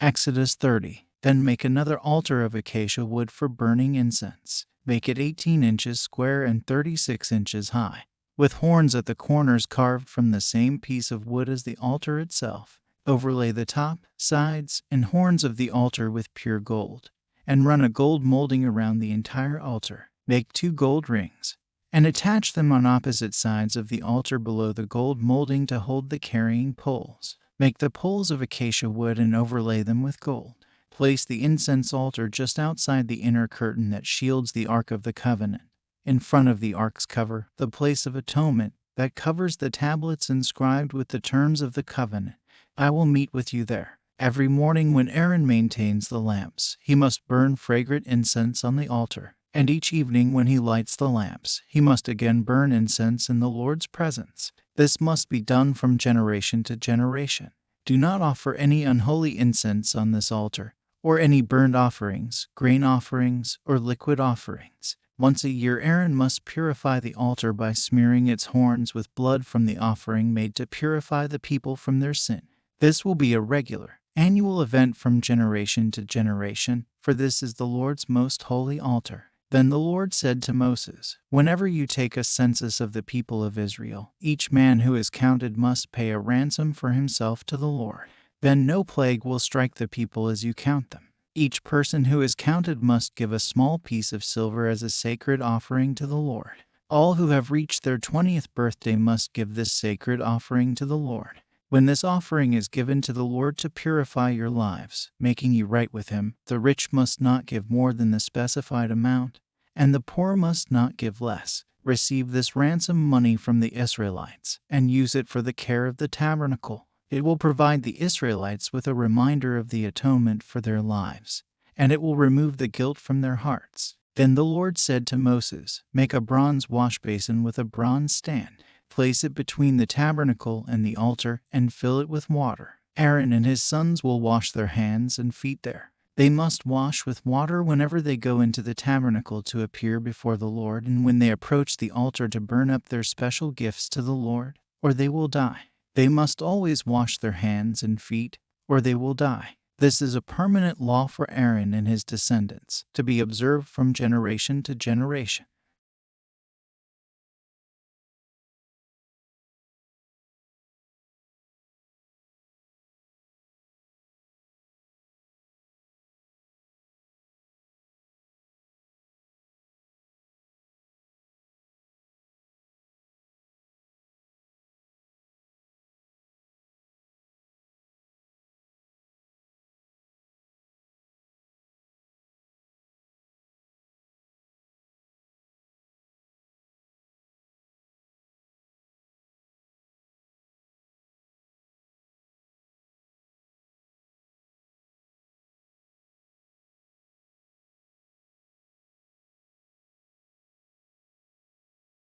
Exodus 30. Then make another altar of acacia wood for burning incense. Make it 18 inches square and 36 inches high, with horns at the corners carved from the same piece of wood as the altar itself. Overlay the top, sides, and horns of the altar with pure gold, and run a gold molding around the entire altar. Make 2 gold rings, and attach them on opposite sides of the altar below the gold molding to hold the carrying poles. Make the poles of acacia wood and overlay them with gold. Place the incense altar just outside the inner curtain that shields the Ark of the Covenant, in front of the Ark's cover, the place of atonement that covers the tablets inscribed with the terms of the covenant. I will meet with you there. Every morning when Aaron maintains the lamps, he must burn fragrant incense on the altar. And each evening when he lights the lamps, he must again burn incense in the Lord's presence. This must be done from generation to generation. Do not offer any unholy incense on this altar, or any burnt offerings, grain offerings, or liquid offerings. Once a year Aaron must purify the altar by smearing its horns with blood from the offering made to purify the people from their sin. This will be a regular, annual event from generation to generation, for this is the Lord's most holy altar. Then the Lord said to Moses, "Whenever you take a census of the people of Israel, each man who is counted must pay a ransom for himself to the Lord. Then no plague will strike the people as you count them. Each person who is counted must give a small piece of silver as a sacred offering to the Lord. All who have reached their 20th birthday must give this sacred offering to the Lord. When this offering is given to the Lord to purify your lives, making you right with Him, the rich must not give more than the specified amount, and the poor must not give less. Receive this ransom money from the Israelites, and use it for the care of the tabernacle. It will provide the Israelites with a reminder of the atonement for their lives, and it will remove the guilt from their hearts." Then the Lord said to Moses, "Make a bronze wash basin with a bronze stand. Place it between the tabernacle and the altar and fill it with water. Aaron and his sons will wash their hands and feet there. They must wash with water whenever they go into the tabernacle to appear before the Lord and when they approach the altar to burn up their special gifts to the Lord, or they will die. They must always wash their hands and feet, or they will die. This is a permanent law for Aaron and his descendants, to be observed from generation to generation."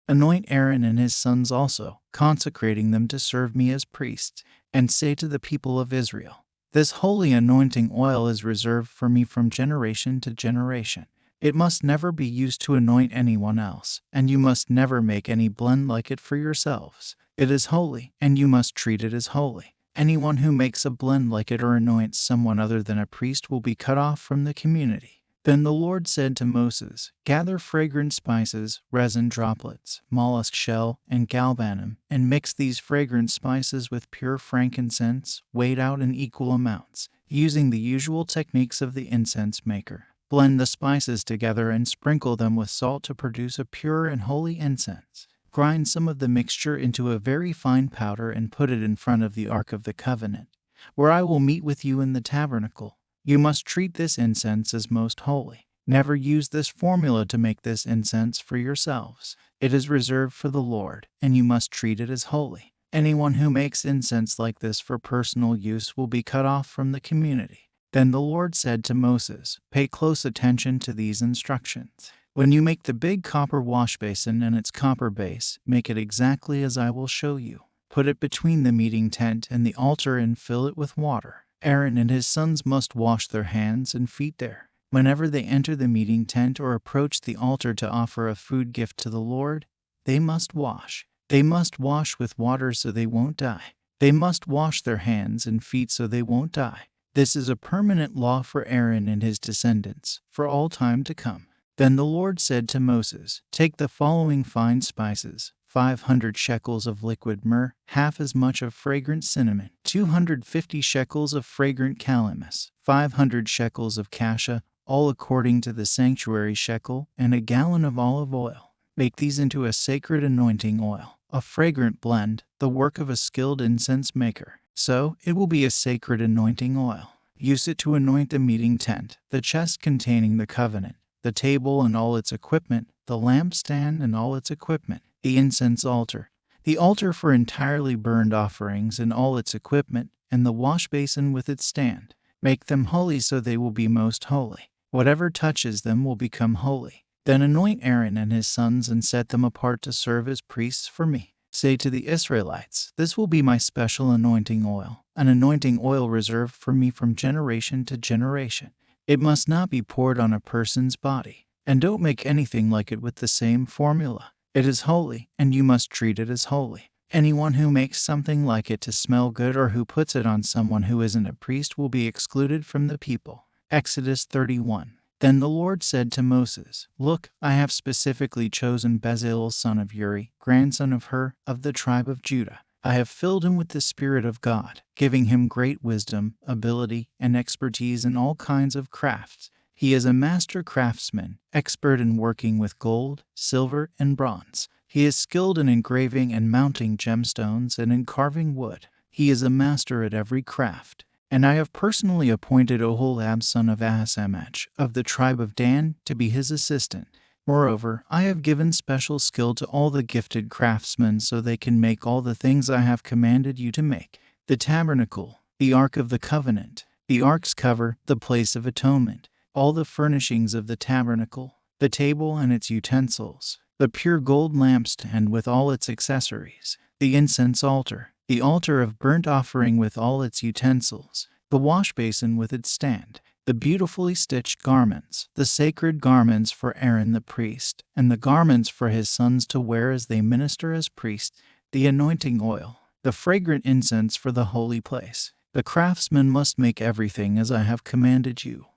Anoint Aaron and his sons also, consecrating them to serve me as priests, and say to the people of Israel, "This holy anointing oil is reserved for me from generation to generation. It must never be used to anoint anyone else, and you must never make any blend like it for yourselves. It is holy, and you must treat it as holy. Anyone who makes a blend like it or anoints someone other than a priest will be cut off from the community." Then the Lord said to Moses, "Gather fragrant spices, resin droplets, mollusk shell, and galbanum, and mix these fragrant spices with pure frankincense, weighed out in equal amounts, using the usual techniques of the incense maker. Blend the spices together and sprinkle them with salt to produce a pure and holy incense. Grind some of the mixture into a very fine powder and put it in front of the Ark of the Covenant, where I will meet with you in the tabernacle. You must treat this incense as most holy. Never use this formula to make this incense for yourselves. It is reserved for the Lord, and you must treat it as holy. Anyone who makes incense like this for personal use will be cut off from the community." Then the Lord said to Moses, "Pay close attention to these instructions. When you make the big copper wash basin and its copper base, make it exactly as I will show you. Put it between the meeting tent and the altar and fill it with water. Aaron and his sons must wash their hands and feet there. Whenever they enter the meeting tent or approach the altar to offer a food gift to the Lord, they must wash. They must wash with water so they won't die. They must wash their hands and feet so they won't die. This is a permanent law for Aaron and his descendants, for all time to come. Then the Lord said to Moses, "Take the following fine spices, 500 shekels of liquid myrrh, half as much of fragrant cinnamon, 250 shekels of fragrant calamus, 500 shekels of cassia, all according to the sanctuary shekel, and a gallon of olive oil. Make these into a sacred anointing oil, a fragrant blend, the work of a skilled incense maker. So it will be a sacred anointing oil. Use it to anoint the meeting tent, the chest containing the covenant, the table and all its equipment, the lampstand and all its equipment, the incense altar, the altar for entirely burned offerings and all its equipment, and the wash basin with its stand. Make them holy so they will be most holy. Whatever touches them will become holy. Then anoint Aaron and his sons and set them apart to serve as priests for me. Say to the Israelites, this will be my special anointing oil, an anointing oil reserved for me from generation to generation. It must not be poured on a person's body, and don't make anything like it with the same formula. It is holy, and you must treat it as holy. Anyone who makes something like it to smell good or who puts it on someone who isn't a priest will be excluded from the people." Exodus 31. Then the Lord said to Moses, "Look, I have specifically chosen Bezalel son of Uri, grandson of Hur, of the tribe of Judah. I have filled him with the Spirit of God, giving him great wisdom, ability, and expertise in all kinds of crafts. He is a master craftsman, expert in working with gold, silver, and bronze. He is skilled in engraving and mounting gemstones and in carving wood. He is a master at every craft. And I have personally appointed Oholiab son of Ahisamach, of the tribe of Dan, to be his assistant. Moreover, I have given special skill to all the gifted craftsmen so they can make all the things I have commanded you to make: the tabernacle, the ark of the covenant, the ark's cover, the place of atonement, all the furnishings of the tabernacle, the table and its utensils, the pure gold lampstand with all its accessories, the incense altar, the altar of burnt offering with all its utensils, the wash basin with its stand, the beautifully stitched garments, the sacred garments for Aaron the priest, and the garments for his sons to wear as they minister as priests, the anointing oil, the fragrant incense for the holy place. The craftsman must make everything as I have commanded you.